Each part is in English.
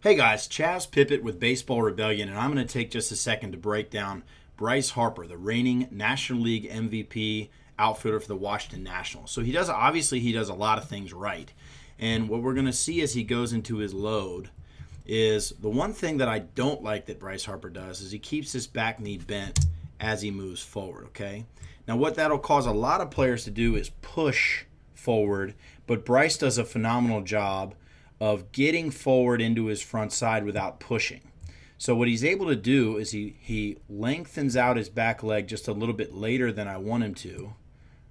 Hey guys, Chaz Pippitt with Baseball Rebellion, and I'm going to take just a second to break down Bryce Harper, the reigning National League MVP outfielder for the Washington Nationals. So he does a lot of things right. And what we're going to see as he goes into his load is the one thing that I don't like that Bryce Harper does is he keeps his back knee bent as he moves forward, okay? Now what that'll cause a lot of players to do is push forward, but Bryce does a phenomenal job of getting forward into his front side without pushing. So what he's able to do is he lengthens out his back leg just a little bit later than I want him to,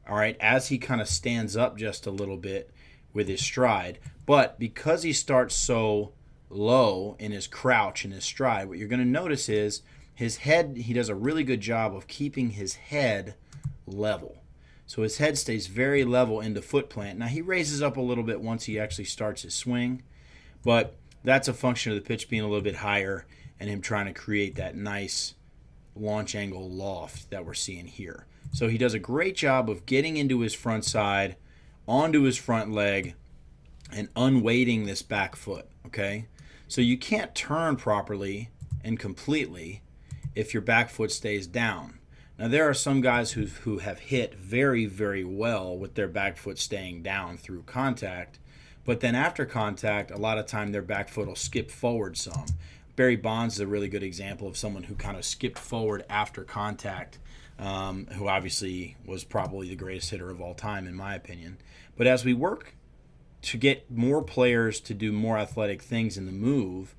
all right, as he kind of stands up just a little bit with his stride. But because he starts so low in his crouch and his stride, what you're going to notice is his head, he does a really good job of keeping his head level. So his head stays very level into foot plant. Now he raises up a little bit once he actually starts his swing, but that's a function of the pitch being a little bit higher and him trying to create that nice launch angle loft that we're seeing here. So he does a great job of getting into his front side, onto his front leg, and unweighting this back foot, okay? So you can't turn properly and completely if your back foot stays down. Now, there are some guys who have hit very, very well with their back foot staying down through contact, but then after contact, a lot of time their back foot will skip forward some. Barry Bonds is a really good example of someone who kind of skipped forward after contact, who obviously was probably the greatest hitter of all time, in my opinion. But as we work to get more players to do more athletic things in the move,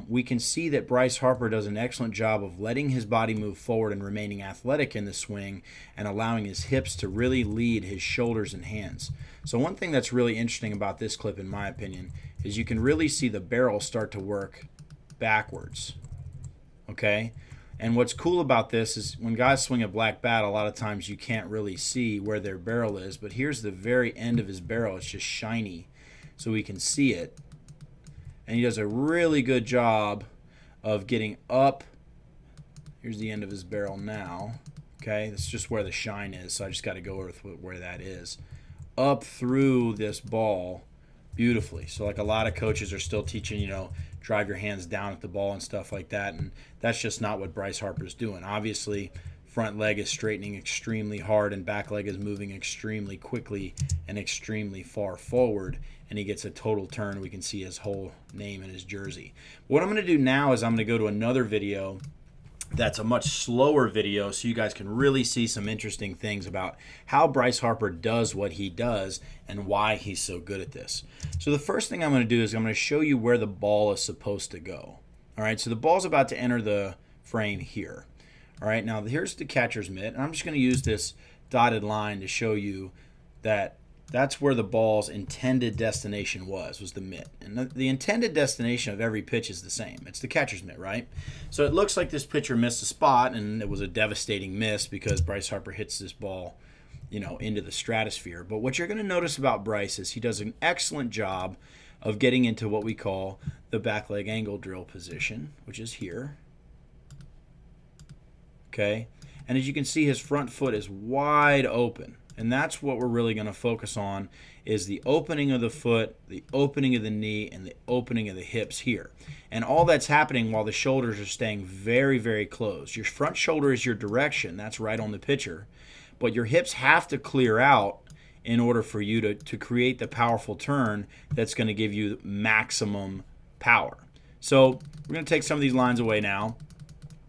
we can see that Bryce Harper does an excellent job of letting his body move forward and remaining athletic in the swing and allowing his hips to really lead his shoulders and hands. So one thing that's really interesting about this clip, in my opinion, is you can really see the barrel start to work backwards. Okay? And what's cool about this is when guys swing a black bat, a lot of times you can't really see where their barrel is, but here's the very end of his barrel. It's just shiny, so we can see it. And he does a really good job of getting up. Here's the end of his barrel now. Okay, that's just where the shine is, so I just got to go with where that is. Up through this ball beautifully. So like a lot of coaches are still teaching, drive your hands down at the ball and stuff like that, and that's just not what Bryce Harper's doing. Obviously, front leg is straightening extremely hard and back leg is moving extremely quickly and extremely far forward, and he gets a total turn. We can see his whole name and his jersey. What I'm going to do now is I'm going to go to another video that's a much slower video so you guys can really see some interesting things about how Bryce Harper does what he does and why he's so good at this. So the first thing I'm going to do is I'm going to show you where the ball is supposed to go. All right, so the ball's about to enter the frame here. All right, now here's the catcher's mitt, and I'm just going to use this dotted line to show you that that's where the ball's intended destination was the mitt. And the intended destination of every pitch is the same. It's the catcher's mitt, right? So it looks like this pitcher missed a spot, and it was a devastating miss because Bryce Harper hits this ball, into the stratosphere. But what you're going to notice about Bryce is he does an excellent job of getting into what we call the back leg angle drill position, which is here. Okay? And as you can see, his front foot is wide open. And that's what we're really going to focus on is the opening of the foot, the opening of the knee, and the opening of the hips here. And all that's happening while the shoulders are staying very, very closed. Your front shoulder is your direction. That's right on the pitcher. But your hips have to clear out in order for you to create the powerful turn that's going to give you maximum power. So we're going to take some of these lines away now.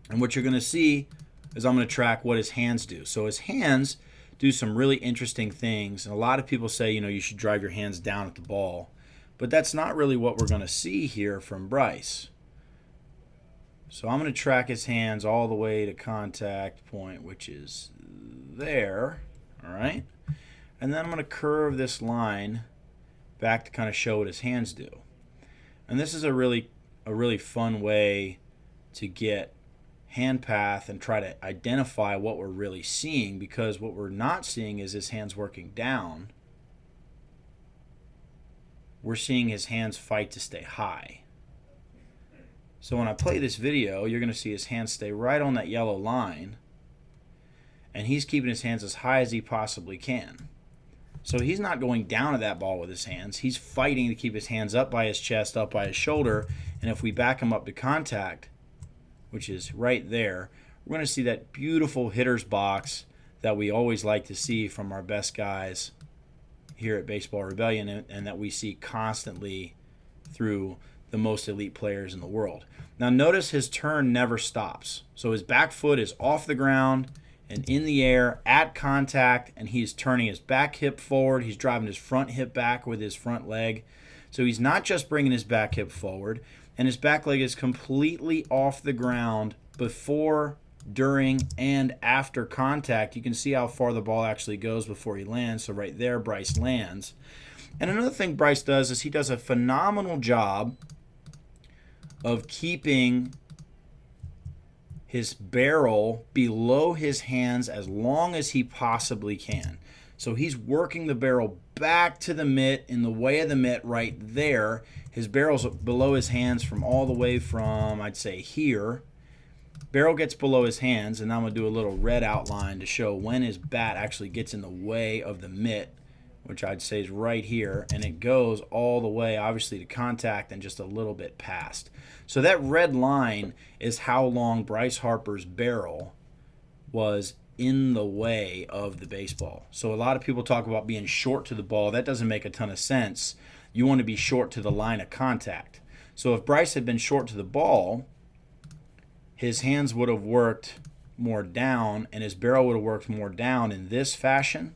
And what you're going to see is I'm going to track what his hands do. So his hands do some really interesting things. And a lot of people say, you should drive your hands down at the ball. But that's not really what we're going to see here from Bryce. So I'm going to track his hands all the way to contact point, which is there. All right. And then I'm going to curve this line back to kind of show what his hands do. And this is a really fun way to get hand path and try to identify what we're really seeing, because what we're not seeing is his hands working down. We're seeing his hands fight to stay high. So when I play this video, you're going to see his hands stay right on that yellow line, and he's keeping his hands as high as he possibly can. So he's not going down at that ball with his hands. He's fighting to keep his hands up by his chest, up by his shoulder. And if we back him up to contact, which is right there, we're going to see that beautiful hitter's box that we always like to see from our best guys here at Baseball Rebellion, and that we see constantly through the most elite players in the world. Now notice his turn never stops. So his back foot is off the ground and in the air at contact, and he's turning his back hip forward. He's driving his front hip back with his front leg. So he's not just bringing his back hip forward, and his back leg is completely off the ground before, during, and after contact. You can see how far the ball actually goes before he lands. So right there, Bryce lands. And another thing Bryce does is he does a phenomenal job of keeping his barrel below his hands as long as he possibly can. So he's working the barrel back to the mitt, in the way of the mitt right there. His barrel's below his hands from all the way from, I'd say, here. Barrel gets below his hands, and I'm going to do a little red outline to show when his bat actually gets in the way of the mitt, which I'd say is right here, and it goes all the way, obviously, to contact and just a little bit past. So that red line is how long Bryce Harper's barrel was in the way of the baseball. So a lot of people talk about being short to the ball. That doesn't make a ton of sense. You want to be short to the line of contact. So if Bryce had been short to the ball, his hands would have worked more down, and his barrel would have worked more down in this fashion,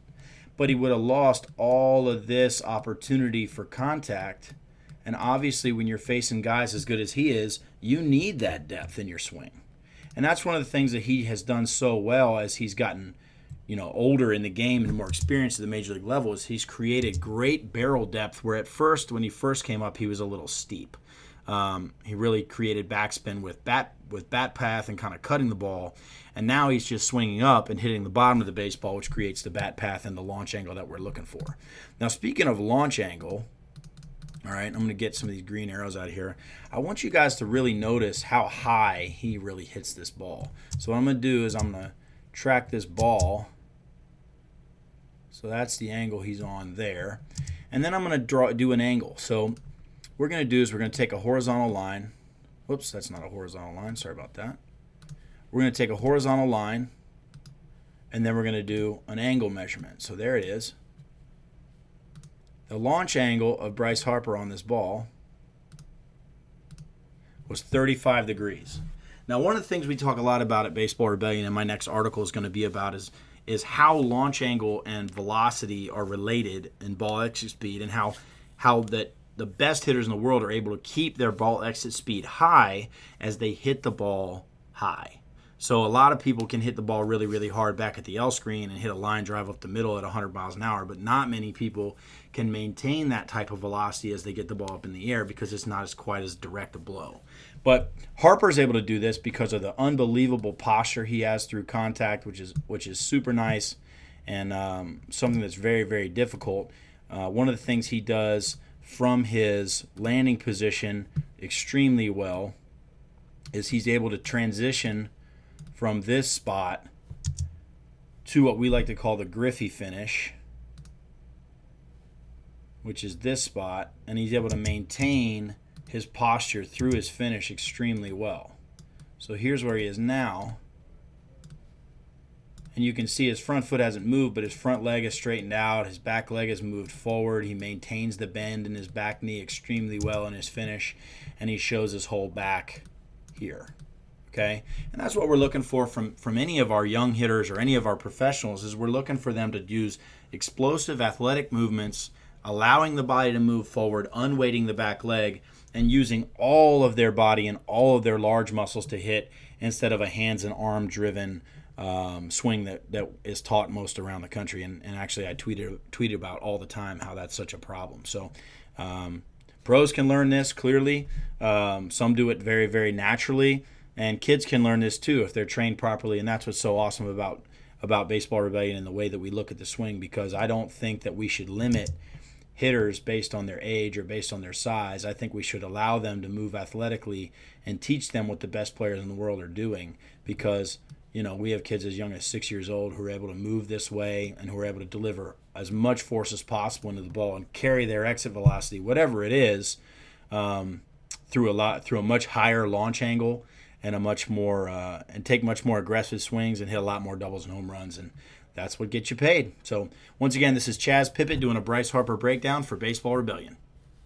but he would have lost all of this opportunity for contact. And obviously, when you're facing guys as good as he is, you need that depth in your swing. And that's one of the things that he has done so well as he's gotten, older in the game and more experienced at the major league level, is he's created great barrel depth, where at first, when he first came up, he was a little steep. He really created backspin with bat path and kind of cutting the ball. And now he's just swinging up and hitting the bottom of the baseball, which creates the bat path and the launch angle that we're looking for. Now, speaking of launch angle, all right, I'm going to get some of these green arrows out of here. I want you guys to really notice how high he really hits this ball. So what I'm going to do is I'm going to track this ball. So that's the angle he's on there. And then I'm going to do an angle. So what we're going to do is we're going to take a horizontal line. Whoops, that's not a horizontal line. Sorry about that. We're going to take a horizontal line, and then we're going to do an angle measurement. So there it is. The launch angle of Bryce Harper on this ball was 35 degrees. Now, one of the things we talk a lot about at Baseball Rebellion, and my next article is going to be about, is how launch angle and velocity are related in ball exit speed, and how that the best hitters in the world are able to keep their ball exit speed high as they hit the ball high. So a lot of people can hit the ball really, really hard back at the L screen and hit a line drive up the middle at 100 miles an hour, but not many people can maintain that type of velocity as they get the ball up in the air, because it's not as quite as direct a blow. But Harper's able to do this because of the unbelievable posture he has through contact, which is super nice, and something that's very, very difficult. One of the things he does from his landing position extremely well is he's able to transition from this spot to what we like to call the Griffey finish, which is this spot, and he's able to maintain his posture through his finish extremely well. So here's where he is now, and you can see his front foot hasn't moved, but his front leg is straightened out, his back leg has moved forward, he maintains the bend in his back knee extremely well in his finish, and he shows his whole back here. Okay, and that's what we're looking for from any of our young hitters or any of our professionals, is we're looking for them to use explosive athletic movements, allowing the body to move forward, unweighting the back leg, and using all of their body and all of their large muscles to hit, instead of a hands and arm driven swing that is taught most around the country. And actually I tweet about all the time how that's such a problem. So pros can learn this clearly. Some do it very, very naturally. And kids can learn this too if they're trained properly, and that's what's so awesome about Baseball Rebellion and the way that we look at the swing, because I don't think that we should limit hitters based on their age or based on their size. I think we should allow them to move athletically and teach them what the best players in the world are doing, because we have kids as young as 6 years old who are able to move this way and who are able to deliver as much force as possible into the ball and carry their exit velocity, whatever it is, through a much higher launch angle and and take much more aggressive swings and hit a lot more doubles and home runs, and that's what gets you paid. So once again, this is Chaz Pippitt doing a Bryce Harper breakdown for Baseball Rebellion.